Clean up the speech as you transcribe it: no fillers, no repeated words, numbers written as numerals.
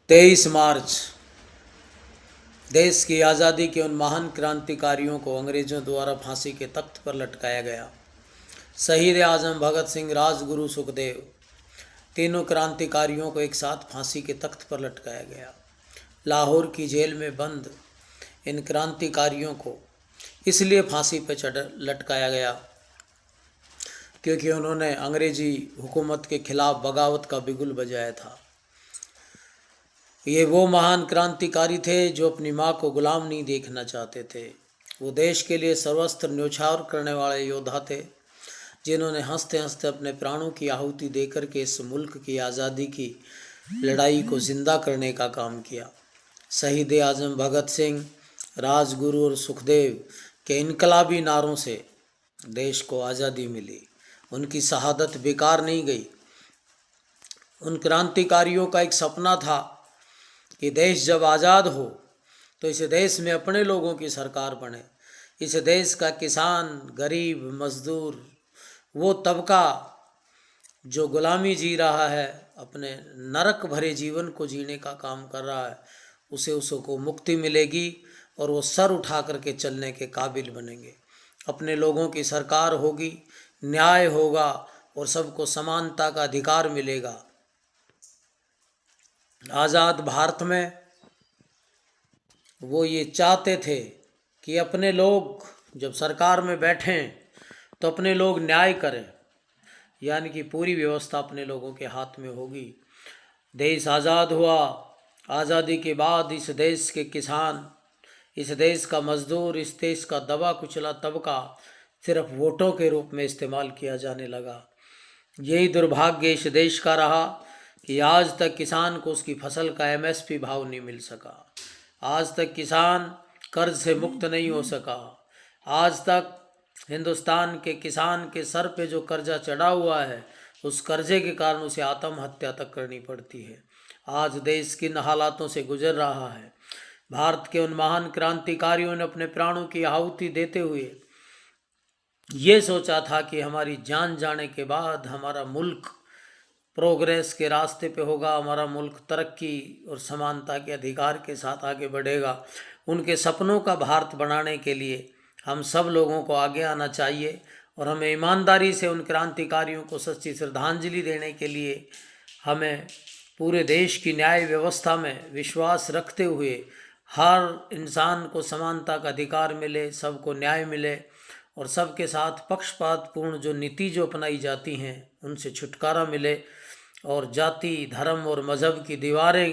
23 मार्च देश की आज़ादी के उन महान क्रांतिकारियों को अंग्रेज़ों द्वारा फांसी के तख्त पर लटकाया गया। शहीद आज़म भगत सिंह, राजगुरु सुखदेव, तीनों क्रांतिकारियों को एक साथ फांसी के तख्त पर लटकाया गया। लाहौर की जेल में बंद इन क्रांतिकारियों को इसलिए फांसी पर लटकाया गया क्योंकि उन्होंने अंग्रेजी हुकूमत के खिलाफ बगावत का बिगुल बजाया था। ये वो महान क्रांतिकारी थे जो अपनी माँ को गुलाम नहीं देखना चाहते थे। वो देश के लिए सर्वस्त्र न्यौछावर करने वाले योद्धा थे, जिन्होंने हंसते हंसते अपने प्राणों की आहुति देकर के इस मुल्क की आज़ादी की लड़ाई को जिंदा करने का काम किया। शहीद आज़म भगत सिंह, राजगुरु और सुखदेव के इनकलाबी नारों से देश को आज़ादी मिली। उनकी शहादत बेकार नहीं गई। उन क्रांतिकारियों का एक सपना था कि देश जब आज़ाद हो तो इस देश में अपने लोगों की सरकार बने। इस देश का किसान, गरीब, मजदूर, वो तबका जो गुलामी जी रहा है, अपने नरक भरे जीवन को जीने का काम कर रहा है, उसको मुक्ति मिलेगी और वो सर उठा करके चलने के काबिल बनेंगे। अपने लोगों की सरकार होगी, न्याय होगा और सबको समानता का अधिकार मिलेगा। आज़ाद भारत में वो ये चाहते थे कि अपने लोग जब सरकार में बैठें तो अपने लोग न्याय करें, यानी कि पूरी व्यवस्था अपने लोगों के हाथ में होगी। देश आज़ाद हुआ। आज़ादी के बाद इस देश के किसान, इस देश का मजदूर, इस देश का दबा कुचला तबका सिर्फ वोटों के रूप में इस्तेमाल किया जाने लगा। यही दुर्भाग्य इस देश का रहा कि आज तक किसान को उसकी फसल का MSP भाव नहीं मिल सका। आज तक किसान कर्ज से मुक्त नहीं हो सका। आज तक हिंदुस्तान के किसान के सर पे जो कर्जा चढ़ा हुआ है, उस कर्जे के कारण उसे आत्महत्या तक करनी पड़ती है। आज देश किन हालातों से गुजर रहा है। भारत के उन महान क्रांतिकारियों ने अपने प्राणों की आहुति देते हुए ये सोचा था कि हमारी जान जाने के बाद हमारा मुल्क प्रोग्रेस के रास्ते पे होगा, हमारा मुल्क तरक्की और समानता के अधिकार के साथ आगे बढ़ेगा। उनके सपनों का भारत बनाने के लिए हम सब लोगों को आगे आना चाहिए और हमें ईमानदारी से उन क्रांतिकारियों को सच्ची श्रद्धांजलि देने के लिए हमें पूरे देश की न्याय व्यवस्था में विश्वास रखते हुए हर इंसान को समानता का अधिकार मिले, सबको न्याय मिले और सबके साथ पक्षपातपूर्ण जो नीति जो अपनाई जाती हैं उनसे छुटकारा मिले और जाति, धर्म और मज़हब की दीवारें